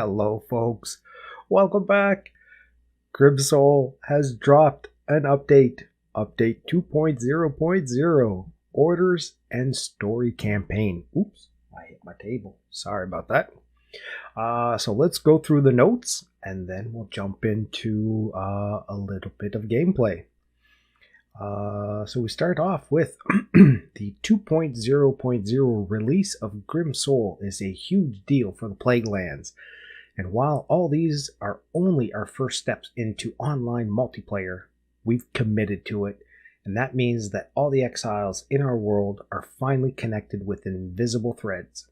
Hello, folks. Welcome back. Grimsoul has dropped an update. Update 2.0.0. Orders and Story Campaign. Oops, I hit my table. Sorry about that. So let's go through the notes, and then we'll jump into a little bit of gameplay. So we start off with the 2.0.0 release of Grimsoul is a huge deal for the Plaguelands. And while all these are only our first steps into online multiplayer, we've committed to it, and that means that all the exiles in our world are finally connected with invisible threads.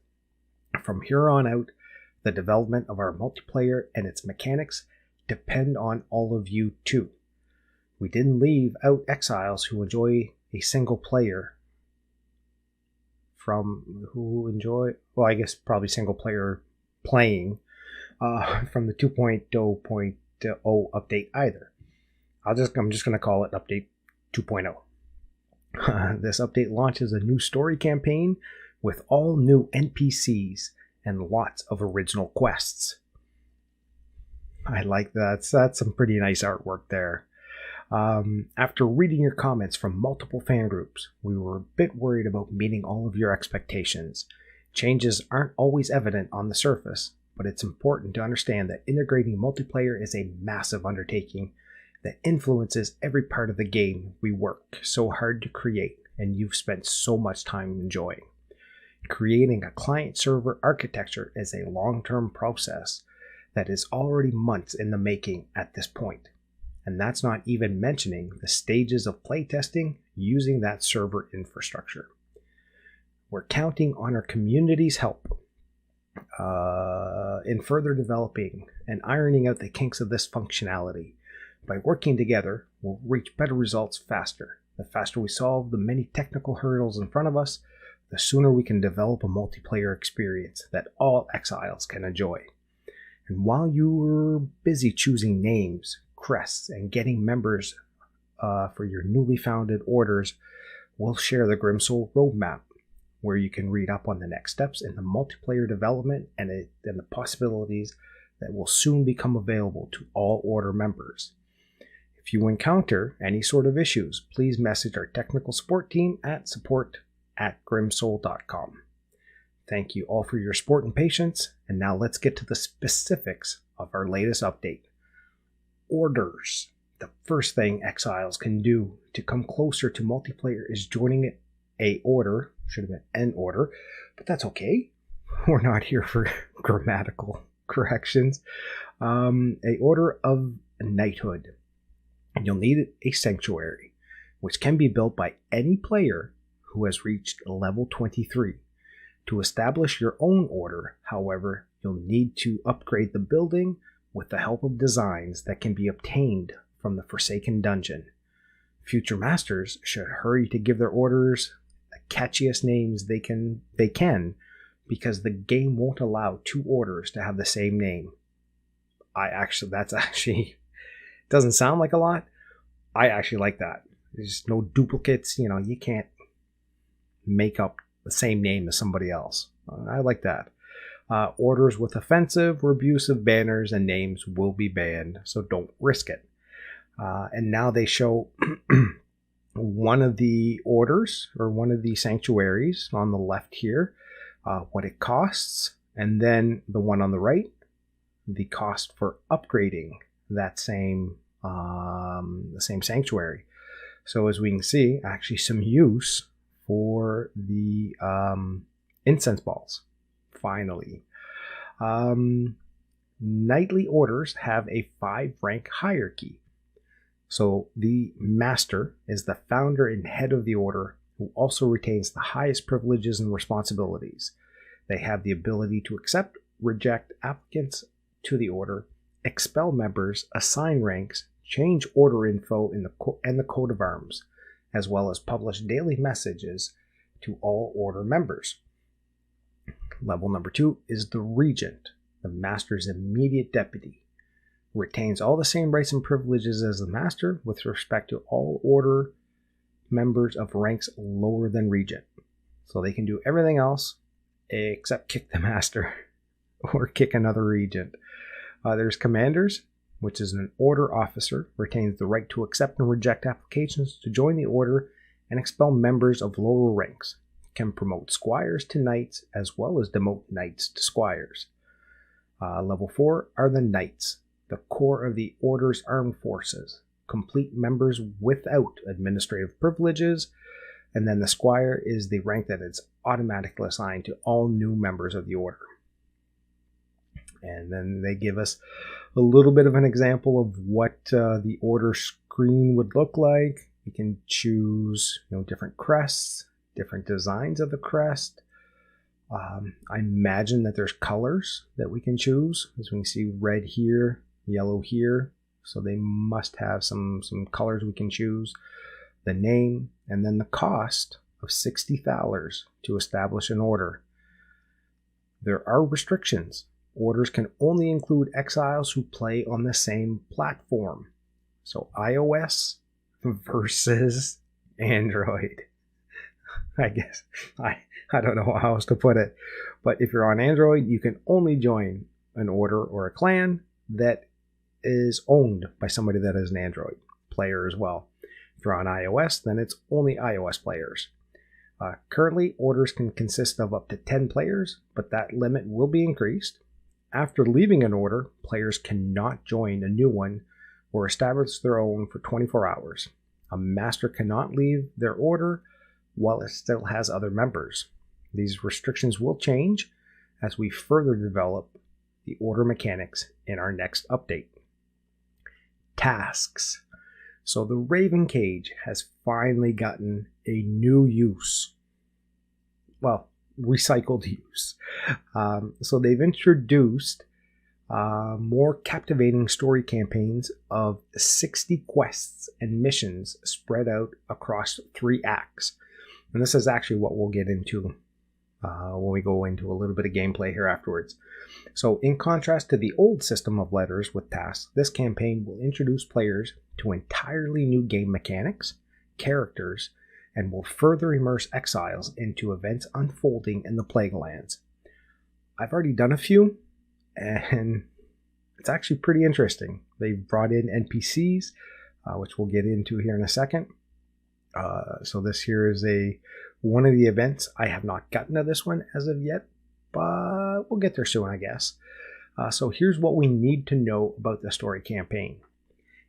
From here on out, the development of our multiplayer and its mechanics depend on all of you too. We didn't leave out exiles who enjoy a single player I guess probably single player playing from the 2.0.0 update either. I'm just going to call it update 2.0. This update launches a new story campaign with all new NPCs and lots of original quests. I like that. That's some pretty nice artwork there. After reading your comments from multiple fan groups, we were a bit worried about meeting all of your expectations. Changes aren't always evident on the surface, but it's important to understand that integrating multiplayer is a massive undertaking that influences every part of the game we work so hard to create and you've spent so much time enjoying. Creating a client-server architecture is a long-term process that is already months in the making at this point. And that's not even mentioning the stages of playtesting using that server infrastructure. We're counting on our community's help in further developing and ironing out the kinks of this functionality. By working together, we'll reach better results faster. The faster we solve the many technical hurdles in front of us, the sooner we can develop a multiplayer experience that all exiles can enjoy. And while you're busy choosing names, crests, and getting members for your newly founded orders, we'll share the Grimsoul roadmap, where you can read up on the next steps in the multiplayer development and the possibilities that will soon become available to all order members. If you encounter any sort of issues, please message our technical support team at support@grimsoul.com. Thank you all for your support and patience, and now let's get to the specifics of our latest update. Orders. The first thing exiles can do to come closer to multiplayer is joining a order. Should have been an order, but that's okay. We're not here for grammatical corrections. A order of knighthood. You'll need a sanctuary, which can be built by any player who has reached level 23. To establish your own order, however, you'll need to upgrade the building with the help of designs that can be obtained from the Forsaken Dungeon. Future masters should hurry to give their orders the catchiest names they can, because the game won't allow two orders to have the same name. That's actually doesn't sound like a lot. I actually like that. There's no duplicates. You can't make up the same name as somebody else. I like that. Orders with offensive or abusive banners and names will be banned, so don't risk it. And now they show one of the orders, or one of the sanctuaries on the left here, what it costs, and then the one on the right, the cost for upgrading that the same sanctuary. So as we can see, actually some use for the incense balls. Finally, knightly orders have a 5-rank hierarchy. So the master is the founder and head of the order, who also retains the highest privileges and responsibilities. They have the ability to accept, reject applicants to the order, expel members, assign ranks, change order info in the coat of arms, as well as publish daily messages to all order members. Level number 2 is the Regent, the master's immediate deputy. Retains all the same rights and privileges as the master with respect to all order members of ranks lower than Regent. So they can do everything else except kick the master. or kick another regent. There's commanders, which is an order officer, retains the right to accept and reject applications to join the order and expel members of lower ranks. Can promote squires to knights as well as demote knights to squires. Level 4 are the knights, the core of the order's armed forces, complete members without administrative privileges, and then the squire is the rank that is automatically assigned to all new members of the order. And then they give us a little bit of an example of what the order screen would look like. You can choose different crests, different designs of the crest. I imagine that there's colors that we can choose. As we can see, red here, yellow here. So they must have some colors we can choose. The name, and then the cost of 60 thalers to establish an order. There are restrictions. Orders can only include exiles who play on the same platform. So iOS versus Android. I guess. I don't know how else to put it. But if you're on Android, you can only join an order or a clan that is owned by somebody that is an Android player as well. If you're on iOS, then it's only iOS players. Currently, orders can consist of up to 10 players, but that limit will be increased. After leaving an order, players cannot join a new one or establish their own for 24 hours. A master cannot leave their order while it still has other members. These restrictions will change as we further develop the order mechanics in our next update. Tasks. So the Raven Cage has finally gotten a new use. Well, recycled use. So they've introduced more captivating story campaigns of 60 quests and missions spread out across 3 acts. And this is actually what we'll get into when we go into a little bit of gameplay here afterwards. So in contrast to the old system of letters with tasks, this campaign will introduce players to entirely new game mechanics, characters, and will further immerse exiles into events unfolding in the Plague Lands. I've already done a few, and it's actually pretty interesting. They've brought in NPCs, which we'll get into here in a second. So this here is one of the events. I have not gotten to this one as of yet, but we'll get there soon, I guess. So here's what we need to know about the story campaign.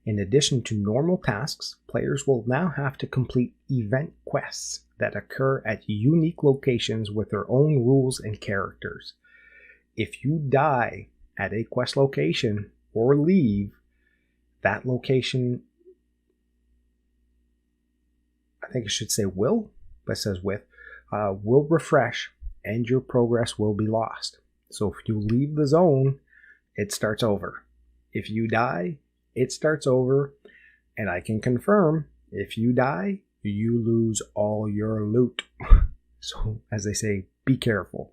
In addition to normal tasks, players will now have to complete event quests that occur at unique locations with their own rules and characters. If you die at a quest location or leave, that location, I think it should say will, but it says will refresh and your progress will be lost. So if you leave the zone, it starts over. If you die, it starts over, and I can confirm, if you die, you lose all your loot. So, as they say, be careful.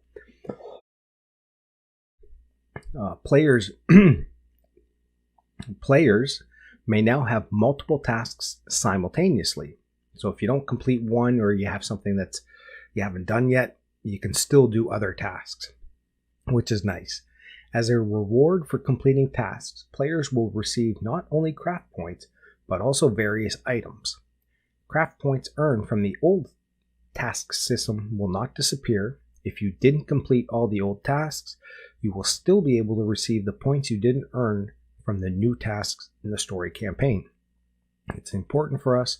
Players may now have multiple tasks simultaneously. So if you don't complete one, or you have something that you haven't done yet, you can still do other tasks, which is nice. As a reward for completing tasks, players will receive not only craft points, but also various items. Craft points earned from the old task system will not disappear. If you didn't complete all the old tasks, you will still be able to receive the points you didn't earn from the new tasks in the story campaign. It's important for us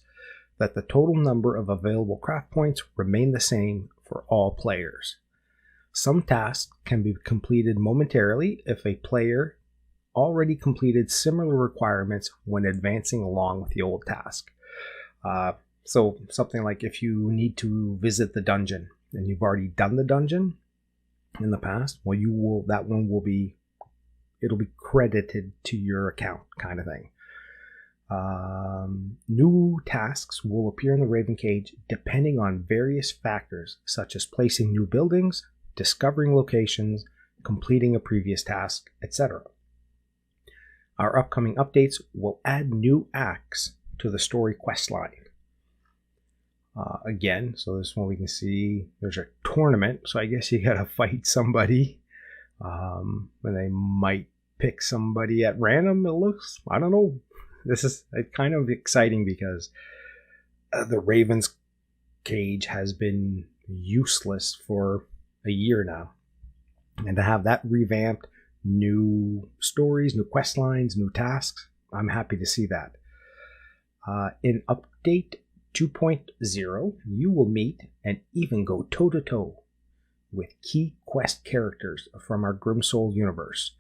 that the total number of available craft points remain the same for all players. Some tasks can be completed momentarily if a player already completed similar requirements when advancing along with the old task. So something like if you need to visit the dungeon and you've already done the dungeon in the past, well, it'll be credited to your account, kind of thing. New tasks will appear in the Raven Cage depending on various factors such as placing new buildings, discovering locations, completing a previous task, etc. Our upcoming updates will add new acts to the story quest line. Again, so this one we can see there's a tournament, so I guess you gotta fight somebody. And they might pick somebody at random. It looks, I don't know. This is kind of exciting because the Raven's Cage has been useless for a year now. And to have that revamped, new stories, new quest lines, new tasks, I'm happy to see that. In Update 2.0, you will meet and even go toe-to-toe with key quest characters from our Grimsoul universe,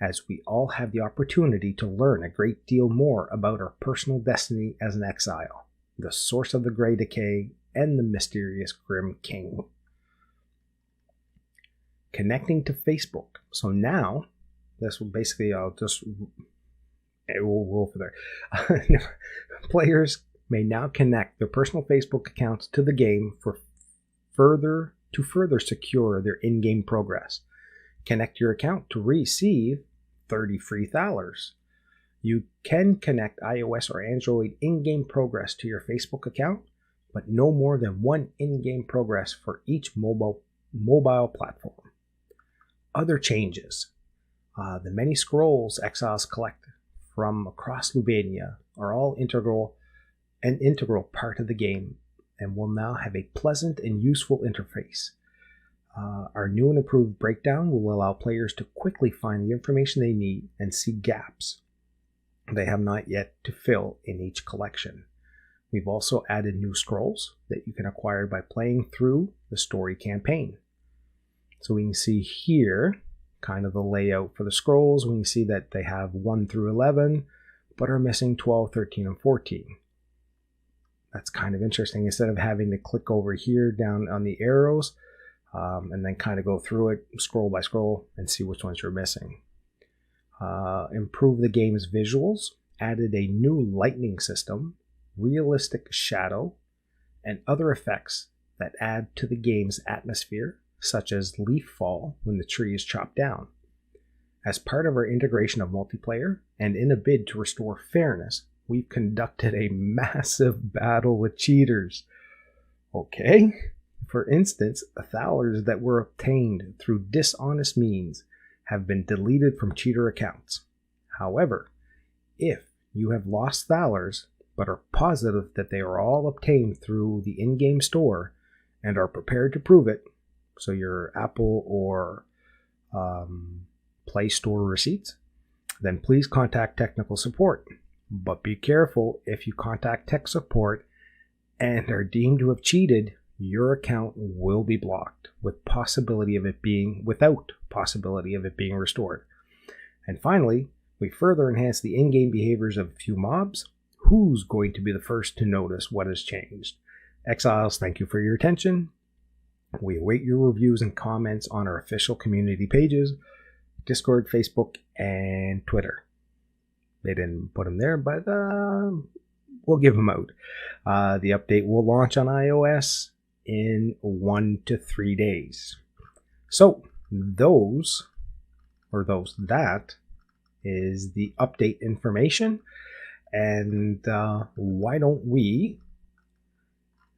as we all have the opportunity to learn a great deal more about our personal destiny as an exile, the source of the Grey Decay, and the mysterious Grim King. Connecting to Facebook. So now, this will basically, we'll go for there. Players may now connect their personal Facebook accounts to the game to further secure their in-game progress. Connect your account to receive 30 free thalers. You can connect iOS or Android in-game progress to your Facebook account, but no more than one in-game progress for each mobile platform. Other changes. The many scrolls exiles collect from across Lubania are all an integral part of the game and will now have a pleasant and useful interface. Our new and improved breakdown will allow players to quickly find the information they need and see gaps they have not yet to fill in each collection. We've also added new scrolls that you can acquire by playing through the story campaign. So we can see here kind of the layout for the scrolls. We can see that they have 1 through 11, but are missing 12, 13, and 14. That's kind of interesting. Instead of having to click over here down on the arrows and then kind of go through it scroll by scroll and see which ones you're missing. Improve the game's visuals, added a new lightning system, realistic shadow, and other effects that add to the game's atmosphere, such as leaf fall when the tree is chopped down. As part of our integration of multiplayer, and in a bid to restore fairness, we've conducted a massive battle with cheaters. Okay? For instance, thalers that were obtained through dishonest means have been deleted from cheater accounts. However, if you have lost thalers, but are positive that they are all obtained through the in-game store and are prepared to prove it, so your Apple or Play Store receipts, then please contact technical support. But be careful, if you contact tech support and are deemed to have cheated, your account will be blocked without possibility of it being restored. And finally, we further enhance the in-game behaviors of a few mobs. Who's going to be the first to notice what has changed? Exiles, thank you for your attention. We await your reviews and comments on our official community pages, Discord, Facebook, and Twitter. They didn't put them there, but we'll give them out. The update will launch on iOS in 1 to 3 days. So that is the update information. And why don't we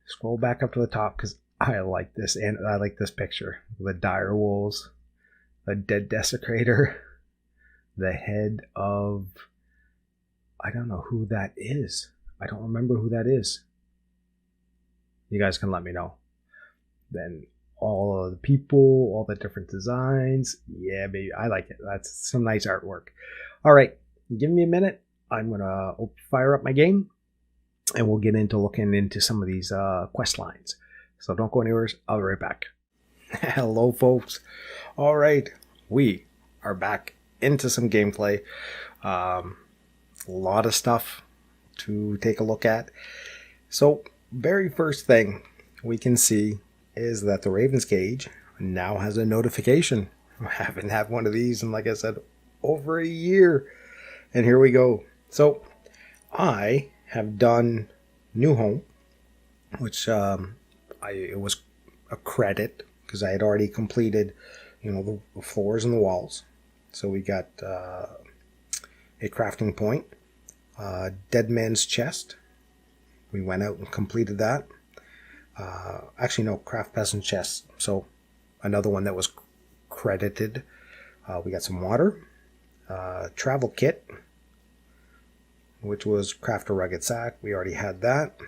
scroll back up to the top, because I like this, and I like this picture. The dire wolves, the dead desecrator, the head of, I don't know who that is. I don't remember who that is. You guys can let me know. Then all of the people, all the different designs. Yeah, baby, I like it. That's some nice artwork. All right, give me a minute. I'm going to fire up my game, and we'll get into looking into some of these quest lines. So don't go anywhere. I'll be right back. Hello, folks. All right, we are back into some gameplay. A lot of stuff to take a look at. So, very first thing we can see is that the Raven's Cage now has a notification. I haven't had one of these in, like I said, over a year. And here we go. So, I have done New Home, which it was a credit because I had already completed, the floors and the walls. So we got a crafting point, Dead Man's Chest. We went out and completed that. Actually, no, Craft Peasant Chest. So another one that was credited. We got some water, travel kit, which was craft a rugged sack. We already had that.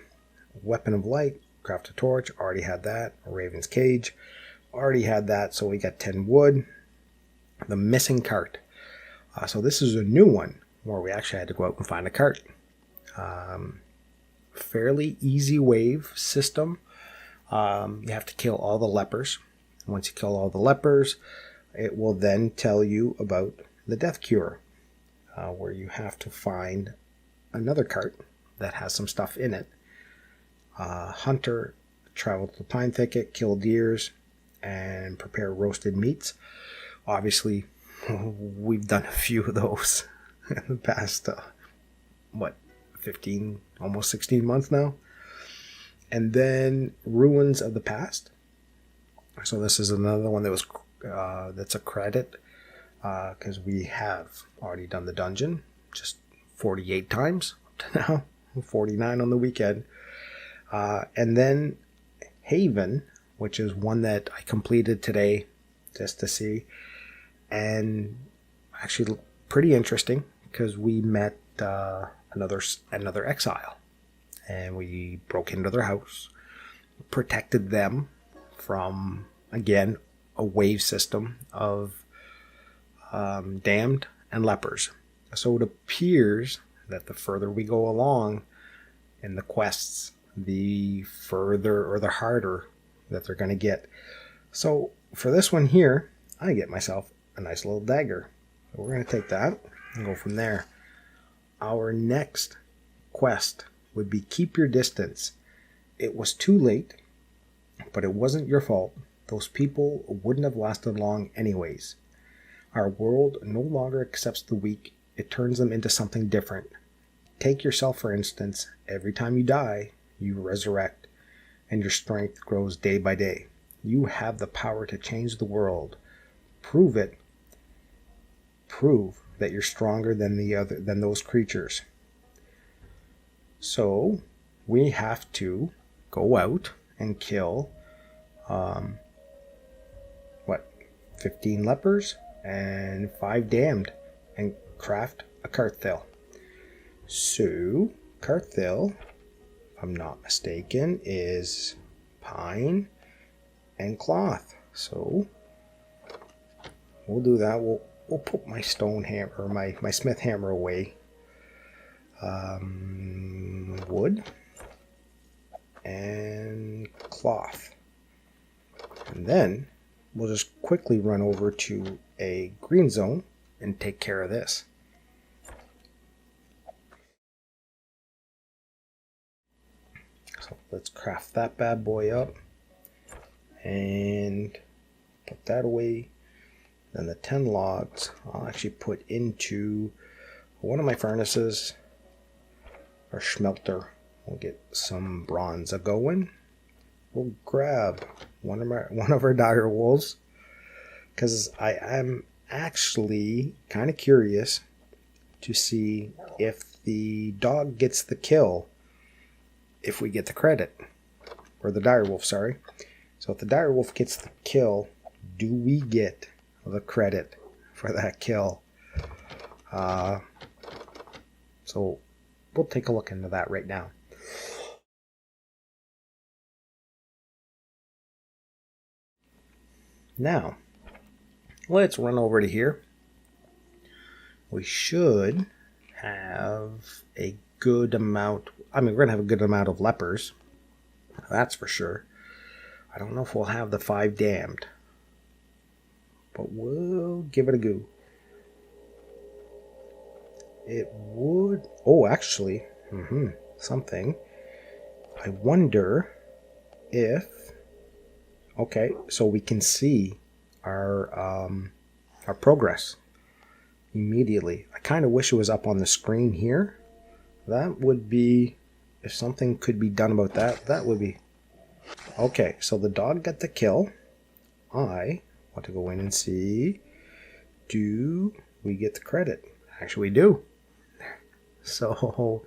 Weapon of light, craft a torch. Already had that. A raven's cage. Already had that. So we got 10 wood. The missing cart. So this is a new one where we actually had to go out and find a cart. Fairly easy wave system. You have to kill all the lepers. Once you kill all the lepers, it will then tell you about the death cure, where you have to find another cart that has some stuff in it. Hunter, travel to the pine thicket, kill deers, and prepare roasted meats. Obviously, we've done a few of those in the past, 15, almost 16 months now. And then Ruins of the Past. So this is another one that was that's a credit, because we have already done the dungeon just 48 times up to now, 49 on the weekend. And then Haven, which is one that I completed today just to see, and actually pretty interesting because we met another exile, and we broke into their house, protected them from, again, a wave system of damned and lepers. So it appears that the further we go along in the quests, the further or the harder that they're going to get. So for this one here, I get myself a nice little dagger. So we're going to take that and go from there. Our next quest would be Keep Your Distance. It was too late, but it wasn't your fault. Those people wouldn't have lasted long anyways. Our world no longer accepts the weak. It turns them into something different. Take yourself, for instance. Every time you die, you resurrect, and your strength grows day by day. You have the power to change the world. Prove it. Prove that you're stronger than those creatures. So we have to go out and kill 15 lepers and 5 damned, and craft a carthill. So carthill, if I'm not mistaken, is pine and cloth. So we'll do that. We'll put my stone hammer, or my smith hammer away. Wood and cloth. And then we'll just quickly run over to a green zone and take care of this. So let's craft that bad boy up and put that away. Then the 10 logs I'll actually put into one of my furnaces, or smelter. We'll get some bronze a-going. We'll grab one of our dire wolves, because I am actually kind of curious to see if the dog gets the kill, if we get the credit, or the dire wolf, sorry. So if the dire wolf gets the kill, do we get the credit for that kill? So we'll take a look into that right now. Now, let's run over to here. We should have a good amount. I mean, we're going to have a good amount of lepers. That's for sure. I don't know if we'll have the 5 damned, but we'll give it a go. It would... Oh, actually, something. I wonder if... Okay, so we can see our progress immediately. I kind of wish it was up on the screen here. That would be... If something could be done about that, that would be... Okay, so the dog got the kill. I want to go in and see... Do we get the credit? Actually, we do. So,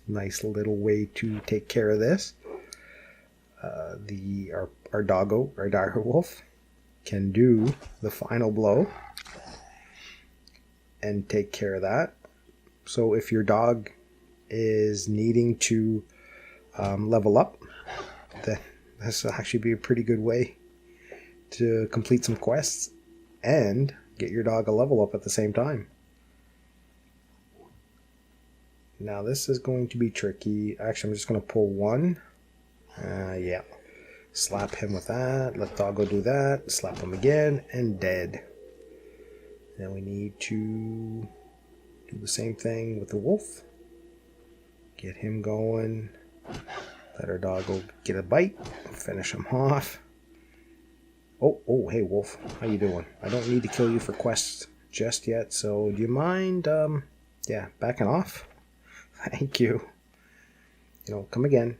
nice little way to take care of this. Our doggo, our dire wolf. can do the final blow and take care of that. So if your dog is needing to level up, then this will actually be a pretty good way to complete some quests and get your dog a level up at the same time. Now this is going to be tricky. Actually, I'm just going to pull one. Yeah. Slap him with that. Let doggo do that. Slap him again. And dead. Then we need to do the same thing with the wolf. Get him going. Let our doggo get a bite. Finish him off. Oh, hey wolf. How you doing? I don't need to kill you for quests just yet. So do you mind, backing off? Thank you. Come again.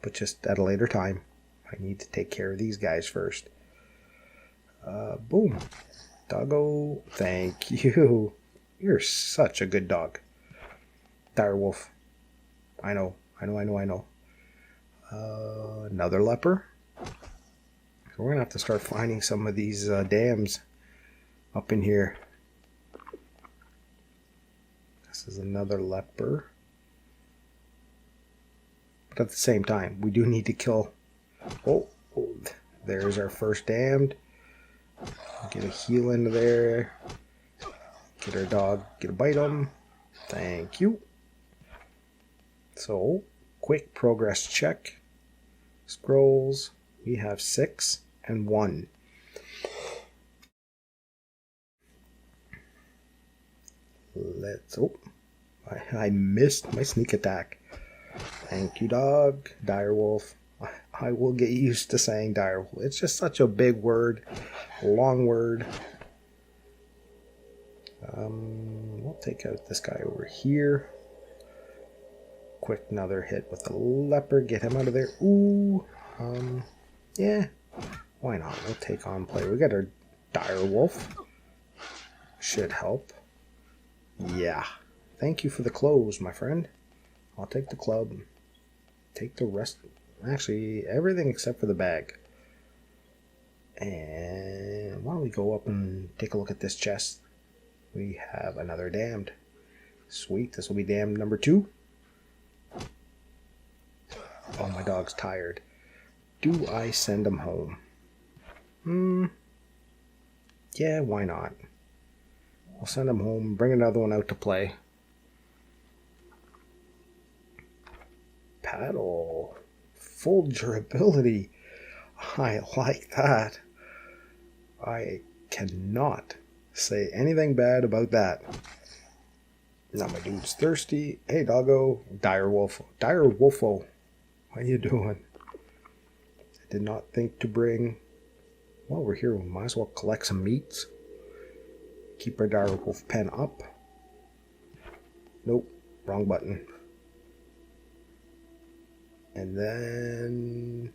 But just at a later time. I need to take care of these guys first. Boom. Doggo, thank you. You're such a good dog. Direwolf. I know. Another leper. So we're going to have to start finding some of these dams up in here. This is another leper. But at the same time, we do need to kill... Oh, there's our first damned. Get a heal into there. Get our dog, get a bite on him. Thank you. So, quick progress check. Scrolls. We have 6 and 1. I missed my sneak attack. Thank you, dog. Direwolf. I will get used to saying direwolf. It's just such a big word, a long word. We'll take out this guy over here. Quick, another hit with a leopard. Get him out of there. Ooh. Yeah. Why not? We'll take on play. We got our direwolf. Should help. Yeah. Thank you for the clothes, my friend. I'll take the club. Take the rest. Actually, everything except for the bag. And why don't we go up and take a look at this chest? We have another damned. Sweet. This will be damned number 2. Oh, my dog's tired. Do I send him home? Yeah, why not? We'll send him home. Bring another one out to play. Paddle. Full durability. I like that. I cannot say anything bad about that. Now my dude's thirsty. Hey doggo. Direwolf. Direwolfo. How you doing? I did not think to bring... While we're here, we might as well collect some meats. Keep our direwolf pen up. Nope. Wrong button. And then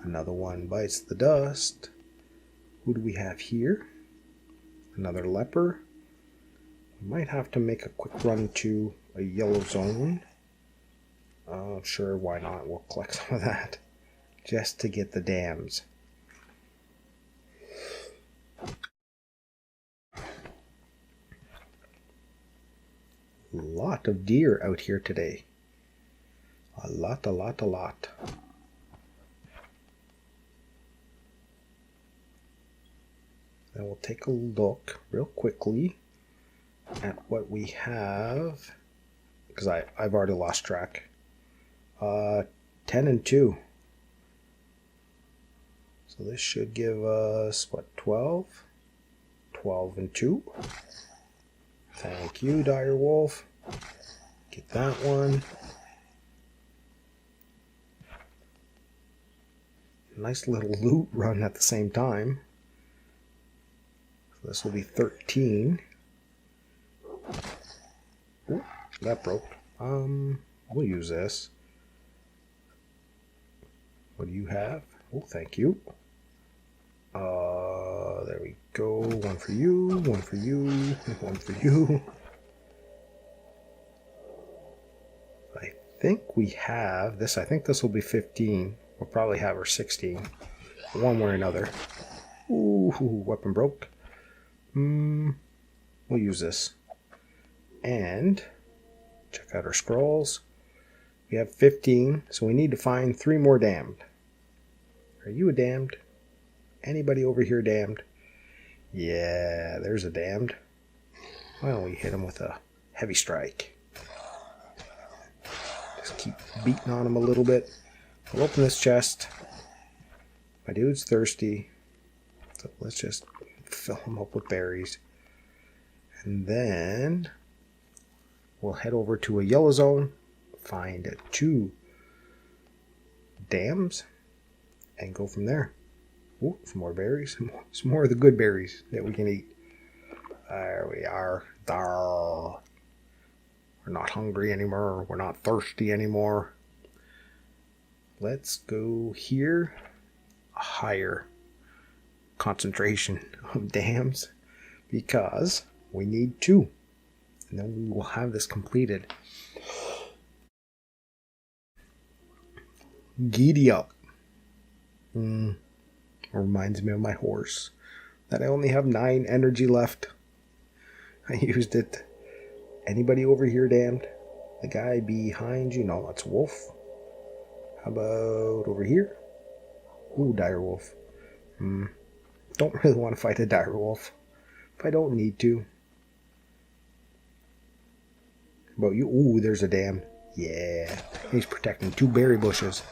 another one bites the dust. Who do we have here? Another leper. We might have to make a quick run to a yellow zone. Sure, why not? We'll collect some of that just to get the dams. Lot of deer out here today. A lot. Then we'll take a look real quickly at what we have, because I've already lost track. 10 and 2. So this should give us, what, 12? 12 and 2. Thank you, direwolf. Get that one. Nice little loot run at the same time. So this will be 13. Ooh, that broke. We'll use this. What do you have? Oh, thank you. There we go. One for you, one for you, one for you. I think we have this. I think this will be 15. We'll probably have our 16. One way or another. Ooh, weapon broke. We'll use this. And check out our scrolls. We have 15, so we need to find 3 more damned. Are you a damned? Anybody over here damned? Yeah, there's a damned. Why don't we hit him with a heavy strike? Just keep beating on him a little bit. We'll open this chest. My dude's thirsty. So let's just fill him up with berries. And then we'll head over to a yellow zone, find 2 dams, and go from there. Ooh, some more berries. Some more of the good berries that we can eat. There we are. We're not hungry anymore. We're not thirsty anymore. Let's go here. A higher concentration of dams because we need 2. And then we will have this completed. Giddy up. Reminds me of my horse. That I only have 9 energy left. I used it. Anybody over here damned? The guy behind you? No, that's Wolf. How about over here? Ooh, dire wolf. Don't really want to fight a dire wolf. If I don't need to. How about you? Ooh, there's a dam. Yeah. He's protecting 2 berry bushes.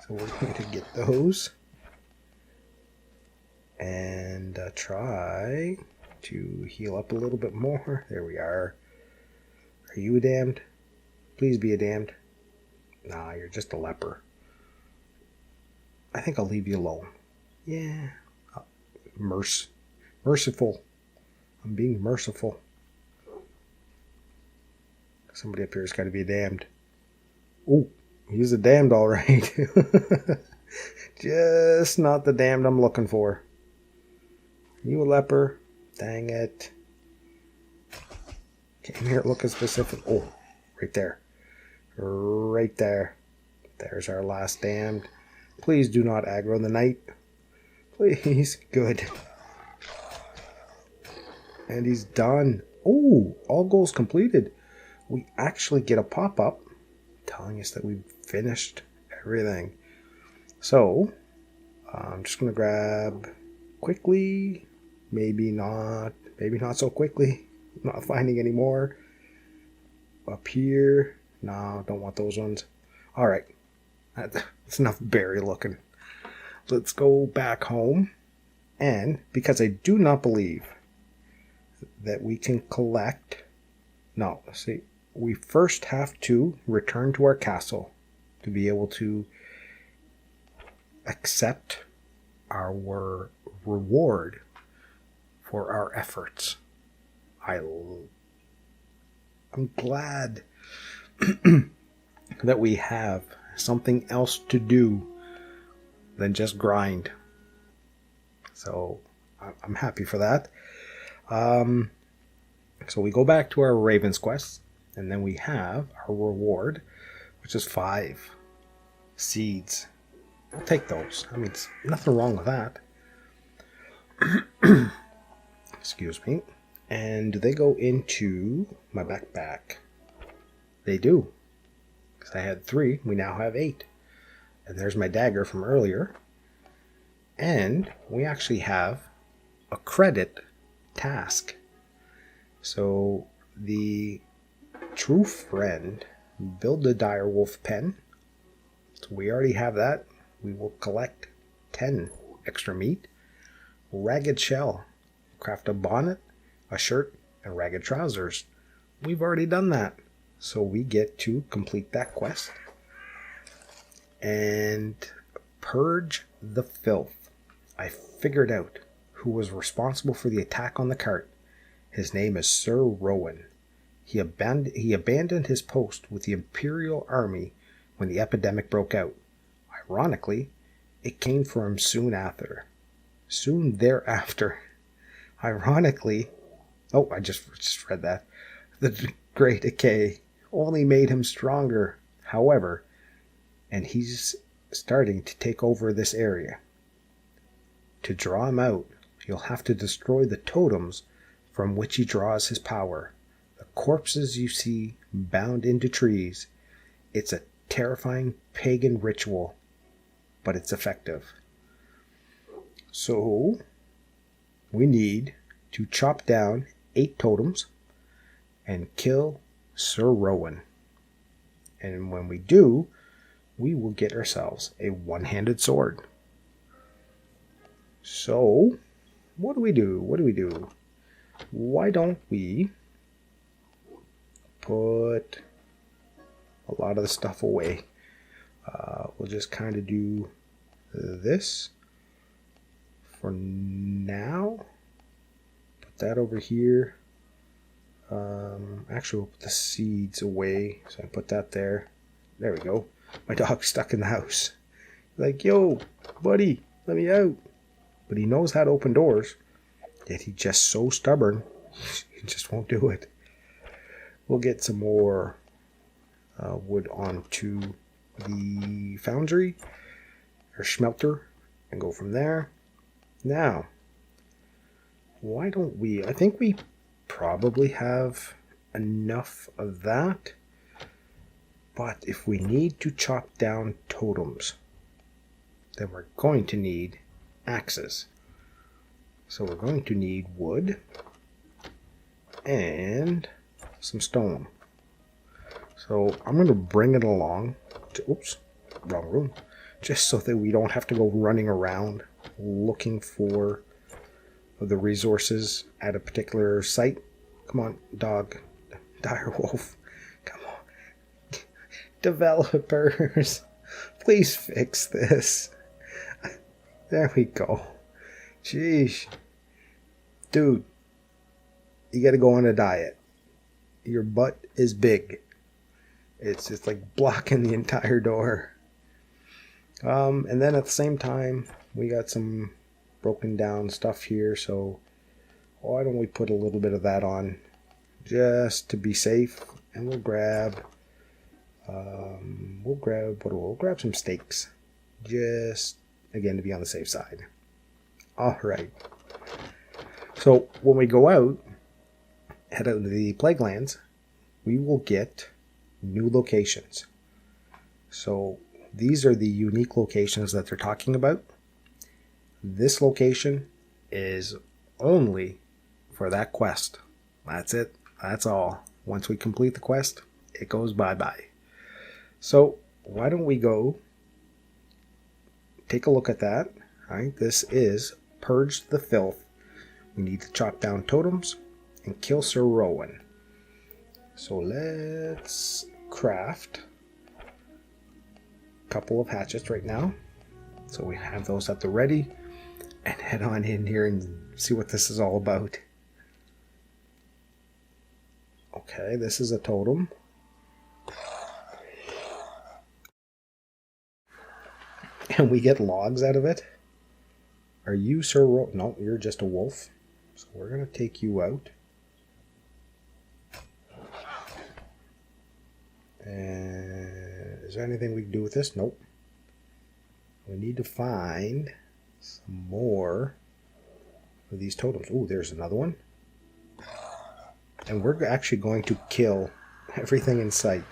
So we're going to get those. And try to heal up a little bit more. There we are. Are you a damned? Please be a damned. Nah, you're just a leper. I think I'll leave you alone. Yeah. Merciful. I'm being merciful. Somebody up here's got to be a damned. Oh, he's a damned all right. Just not the damned I'm looking for. You a leper? Dang it. Came here looking specific. Oh, right there. Right there. There's our last damned. Please do not aggro the knight. Please. Good. And he's done. Oh, all goals completed. We actually get a pop-up telling us that we've finished everything. So, I'm just going to grab quickly. Maybe not so quickly. I'm not finding any more. Up here. No, don't want those ones. Alright. That's enough berry looking. Let's go back home. And because I do not believe that we can collect... No, see, we first have to return to our castle to be able to accept our reward for our efforts. I'm glad that we have something else to do than just grind. So I'm happy for that. So we go back to our Raven's Quest, and then we have our reward, which is 5 seeds. I'll take those. I mean, it's nothing wrong with that. Excuse me. And they go into my backpack. They do. Because I had 3, we now have 8. And there's my dagger from earlier. And we actually have a credit task. So the true friend, build the dire wolf pen. So we already have that. We will collect 10 extra meat. Ragged shell, craft a bonnet, a shirt, and ragged trousers. We've already done that. So we get to complete that quest. And purge the filth. I figured out who was responsible for the attack on the cart. His name is Sir Rowan. He abandoned his post with the Imperial Army when the epidemic broke out. Ironically, it came for him soon thereafter. Ironically, oh, I just read that. The Great Decay only made him stronger. However, and he's starting to take over this area. To draw him out, you'll have to destroy the totems from which he draws his power. The corpses you see bound into trees. It's a terrifying pagan ritual, but it's effective. So, we need to chop down 8 totems and kill Sir Rowan. And when we do, we will get ourselves a one-handed sword. So, what do we do? Why don't we put a lot of the stuff away? We'll just kind of do this for now. Put that over here. Actually, we'll put the seeds away. So I put that there. There we go. My dog's stuck in the house. Like, yo, buddy, let me out. But he knows how to open doors. Yet he's just so stubborn. He just won't do it. We'll get some more wood onto the foundry or smelter and go from there. Now, why don't we? I think we probably have enough of that. But if we need to chop down totems, then we're going to need axes. So we're going to need wood and some stone. So I'm going to bring it along to, oops, wrong room, just so that we don't have to go running around looking for the resources at a particular site. Come on, dog, dire wolf, come on. Developers, please fix this. There we go. Sheesh. Dude, you gotta go on a diet. Your butt is big. It's just like blocking the entire door. And then at the same time, we got some broken down stuff here, so why don't we put a little bit of that on just to be safe, and we'll grab some steaks, just again to be on the safe side. All right. So when we go out, head out into the Plague Lands, we will get new locations. So these are the unique locations that they're talking about. This location is only for that quest. That's it. That's all. Once we complete the quest, it goes bye-bye. So why don't we go take a look at that. All right, this is Purge the Filth. We need to chop down totems and kill Sir Rowan. So let's craft a couple of hatchets right now. So we have those at the ready, and head on in here and see what this is all about. Okay, this is a totem. And we get logs out of it. Are you Sir Rowan? No, you're just a wolf. So we're going to take you out. And is there anything we can do with this? Nope. We need to find some more of these totems. Ooh, there's another one. And we're actually going to kill everything in sight.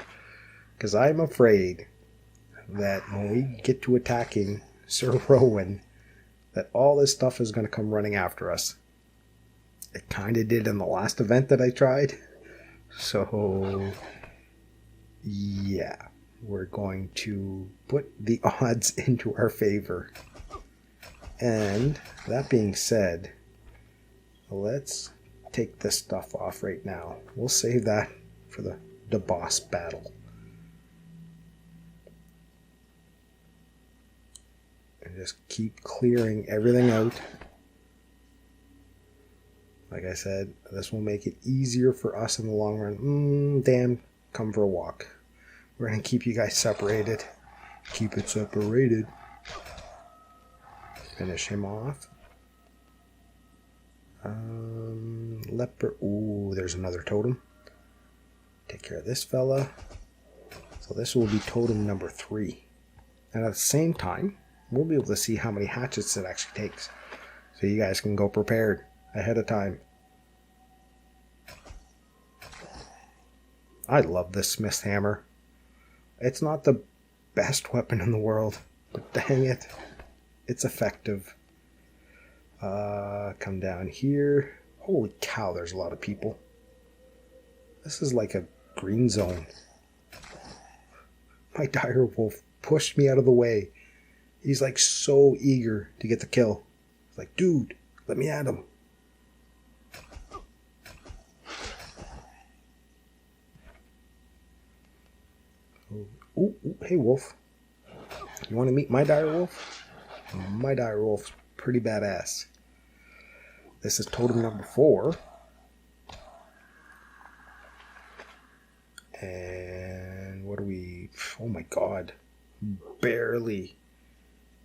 Because I'm afraid that when we get to attacking Sir Rowan, that all this stuff is going to come running after us. It kind of did in the last event that I tried. So, yeah, we're going to put the odds into our favor. And that being said, let's take this stuff off right now. We'll save that for the boss battle. And just keep clearing everything out. Like I said, this will make it easier for us in the long run. Dan, come for a walk. We're going to keep you guys separated. Keep it separated. Finish him off. Leper. Ooh, there's another totem. Take care of this fella. So this will be totem number 3. And at the same time, we'll be able to see how many hatchets it actually takes. so you guys can go prepared ahead of time. I love this Smith's hammer. It's not the best weapon in the world, but dang it, it's effective. Come down here. Holy cow, there's a lot of people. This is like a green zone. My dire wolf pushed me out of the way. He's like so eager to get the kill. He's like, dude, let me at him. Ooh, hey wolf. You want to meet my dire wolf? My dire wolf's pretty badass. This is totem number 4. And what do we... Oh my god. Barely,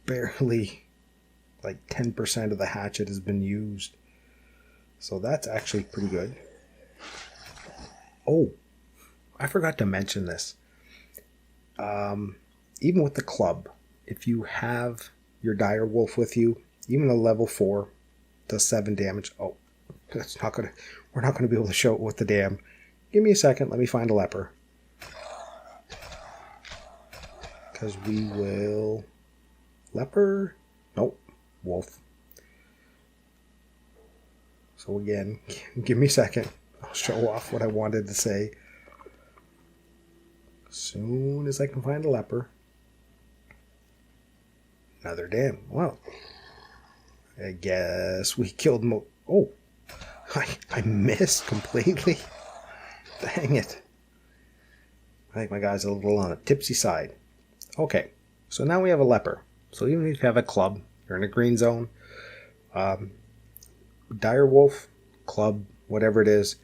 like 10% of the hatchet has been used. So that's actually pretty good. Oh, I forgot to mention this. Even with the club, if you have your dire wolf with you, even a level 4 does 7 damage. Oh, we're not gonna be able to show it with the dam. Give me a second, let me find a leper. Because we will... Leper? Nope. Wolf. So again, give me a second. I'll show off what I wanted to say. As soon as I can find a leper. Another dam. Well, I guess we killed Oh, I missed completely. Dang it. I think my guy's a little on the tipsy side. Okay, so now we have a leper. So even if you have a club, you're in a green zone, dire wolf, club, whatever it is,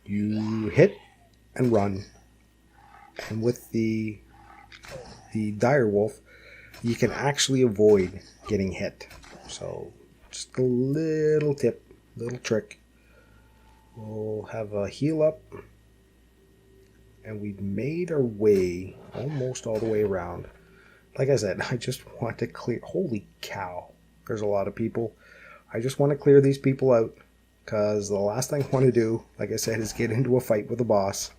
you hit and run. And with the dire wolf, you can actually avoid getting hit. So just a little tip, little trick. We'll have a heal up. And we've made our way almost all the way around. Like I said, I just want to clear... Holy cow. There's a lot of people. I just want to clear these people out. Because the last thing I want to do, like I said, is get into a fight with the boss.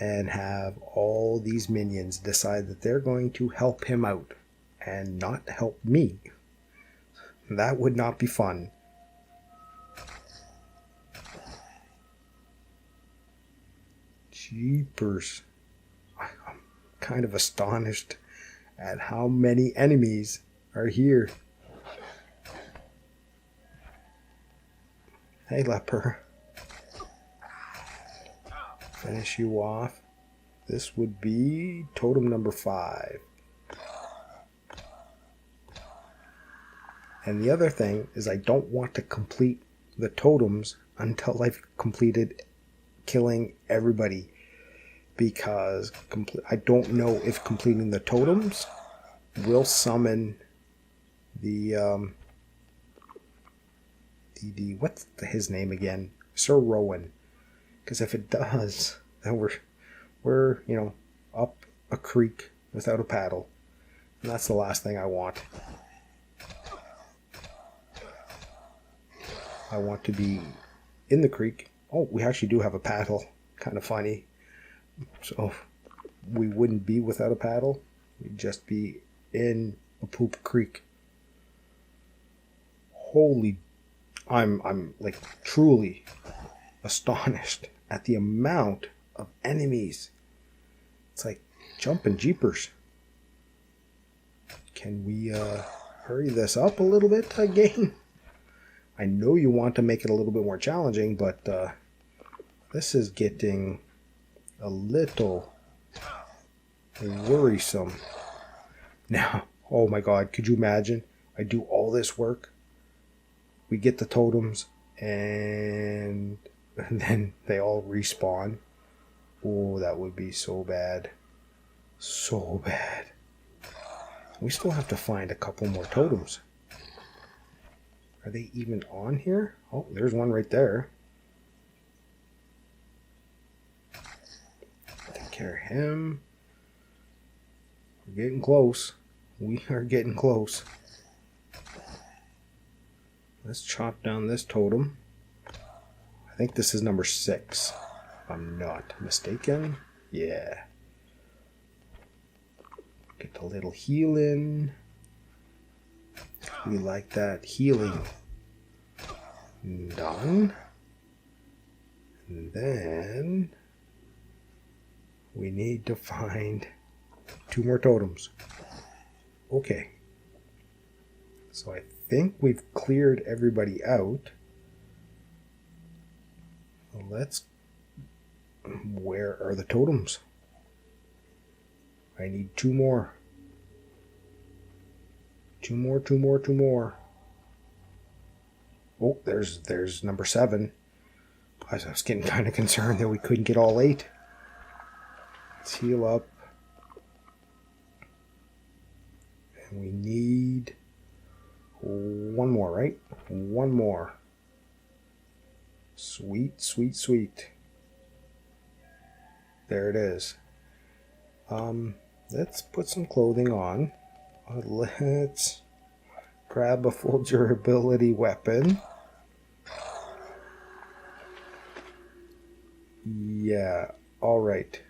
And have all these minions decide that they're going to help him out. And not help me. That would not be fun. Jeepers. I'm kind of astonished at how many enemies are here. Hey, leper. Finish you off. This would be totem number 5. And the other thing is I don't want to complete the totems until I've completed killing everybody. Because I don't know if completing the totems will summon the what's his name again? Sir Rowan. Because if it does, then we're up a creek without a paddle, and that's the last thing I want. I want to be in the creek. Oh, we actually do have a paddle. Kind of funny. So we wouldn't be without a paddle. We'd just be in a poop creek. Holy, I'm like truly astonished at the amount of enemies. It's like jumping jeepers. Can we hurry this up a little bit, game? I know you want to make it a little bit more challenging, but this is getting a little worrisome. Now, oh my god, could you imagine? I do all this work, we get the totems, and then they all respawn. Oh, that would be so bad. So bad. We still have to find a couple more totems. Are they even on here? Oh, there's one right there. Take care of him. We're getting close. We are getting close. Let's chop down this totem. I think this is number 6, if I'm not mistaken. Yeah. Get a little healing. We like that healing. Done. And then we need to find 2 more totems. Okay. So I think we've cleared everybody out. Let's... Where are the totems? I need 2 more. 2 more, 2 more, 2 more. Oh, there's number 7. I was getting kind of concerned that we couldn't get all 8. Let's heal up. And we need 1 more, right? 1 more. Sweet, sweet, sweet. There it is. Let's put some clothing on. Let's grab a full durability weapon. Yeah, alright.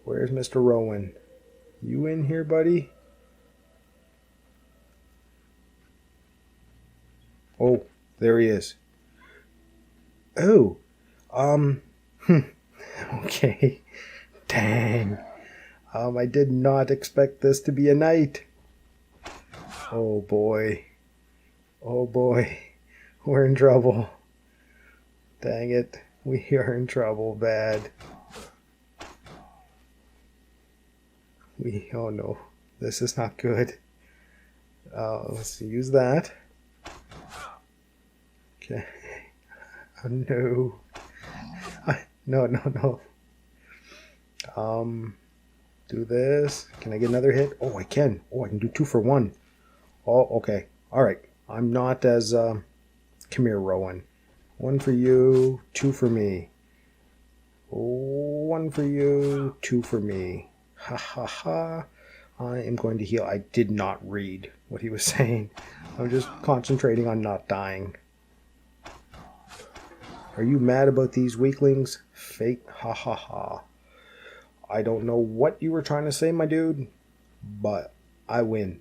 Where's Mr. Rowan? You in here, buddy? Oh, there he is. Oh, okay. Dang. I did not expect this to be a night. Oh boy. Oh boy. We're in trouble. Dang it. We are in trouble bad. Oh no. This is not good. Let's use that. Okay. Oh no. No. Do this. Can I get another hit? Oh, I can. Oh, I can do 2 for 1. Oh, okay. Alright. I'm not as, come here, Rowan. 1 for you, 2 for me. 1 for you, 2 for me. Ha ha ha. I am going to heal. I did not read what he was saying. I'm just concentrating on not dying. Are you mad about these weaklings? Fake. Ha ha ha. I don't know what you were trying to say, my dude, but I win.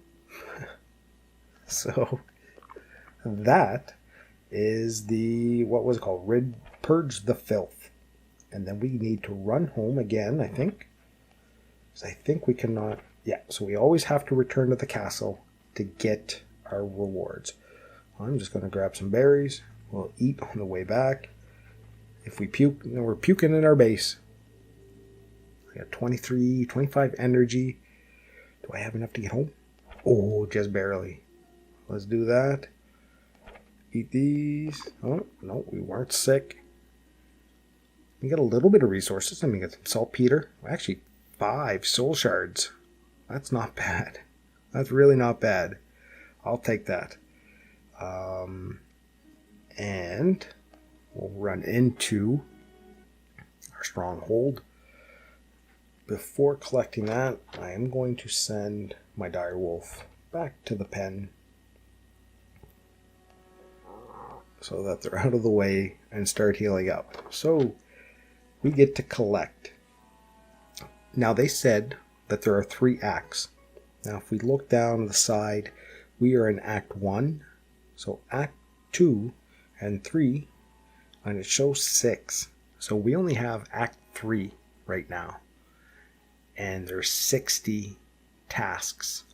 So that is the, what was it called? Purge the Filth. And then we need to run home again, I think. Because I think we cannot... Yeah, so we always have to return to the castle to get our rewards. I'm just going to grab some berries. We'll eat on the way back. If we puke, we're puking in our base. I got 23, 25 energy. Do I have enough to get home? Oh, just barely. Let's do that. Eat these. Oh, no, we weren't sick. We got a little bit of resources. And we got some saltpeter. Actually, 5 soul shards. That's not bad. That's really not bad. I'll take that. And we'll run into our stronghold. Before collecting that, I am going to send my direwolf back to the pen so that they're out of the way and start healing up. So we get to collect. Now they said that there are 3 acts. Now if we look down the side, we are in Act 1. So Act 2 and 3, and it shows 6. So we only have Act 3 right now. And there's 60 tasks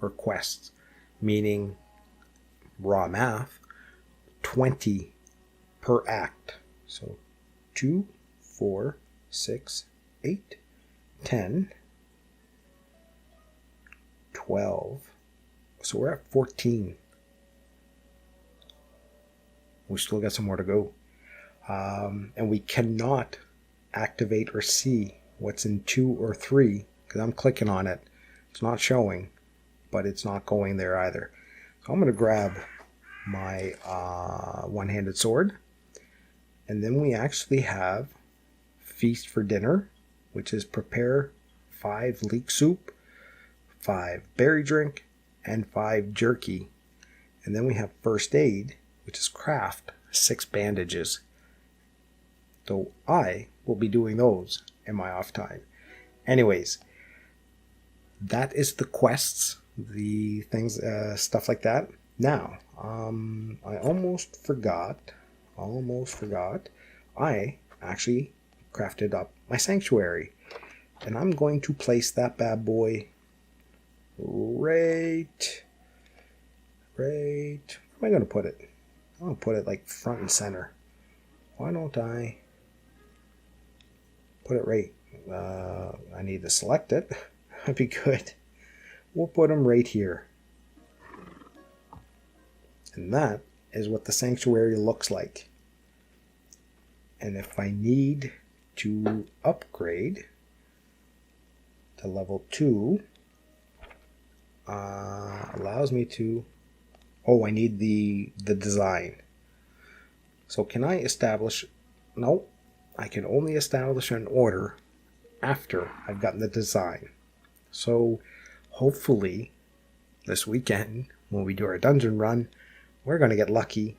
or quests, meaning raw math, 20 per act. So 2, 4, 6, 8, 10, 12. So we're at 14. We still got some more to go. And we cannot activate or see what's in 2 or 3 because I'm clicking on it. It's not showing, but it's not going there either. So I'm going to grab my one-handed sword. And then we actually have Feast for Dinner, which is prepare 5 leek soup, 5 berry drink, and 5 jerky. And then we have first aid, which is craft, 6 bandages. So I will be doing those in my off time. Anyways, that is the quests, the things, stuff like that. Now, I almost forgot. I actually crafted up my sanctuary. And I'm going to place that bad boy right. Where am I going to put it? I'm going to put it like front and center. Why don't I put it right? I need to select it. That'd be good. We'll put them right here. And that is what the sanctuary looks like. And if I need to upgrade to level 2, allows me to... Oh, I need the design. So can I establish... No, I can only establish an order after I've gotten the design. So hopefully this weekend when we do our dungeon run, we're going to get lucky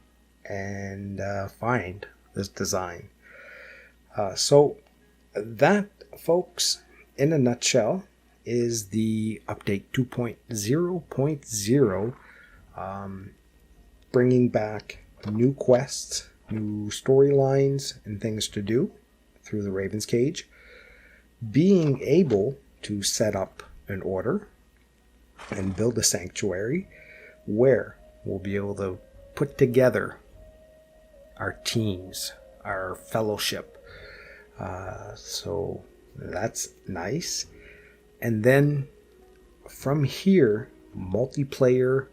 and find this design. So that, folks, in a nutshell, is the update 2.0.0, bringing back new quests, new storylines, and things to do through the Raven's Cage, being able to set up an order and build a sanctuary where we'll be able to put together our teams, our fellowship. So that's nice. And then from here, multiplayer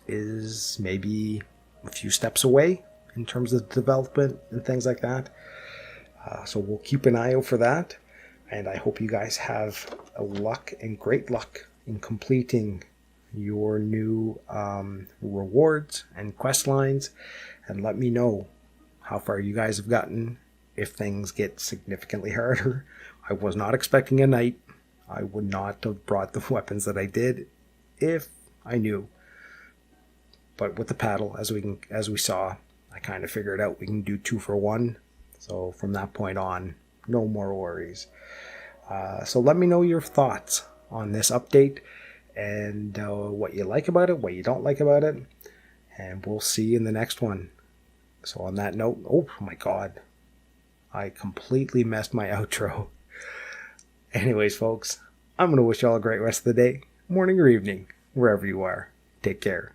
is maybe a few steps away in terms of development and things like that. So we'll keep an eye out for that. And I hope you guys have great luck in completing your new rewards and quest lines. And let me know how far you guys have gotten if things get significantly harder. I was not expecting a knight. I would not have brought the weapons that I did if I knew. But with the paddle, as we saw, I kind of figured out we can do 2 for 1. So from that point on, no more worries. So let me know your thoughts on this update and what you like about it, what you don't like about it. And we'll see you in the next one. So on that note, oh my God, I completely messed my outro. Anyways, folks, I'm going to wish you all a great rest of the day, morning or evening, wherever you are. Take care.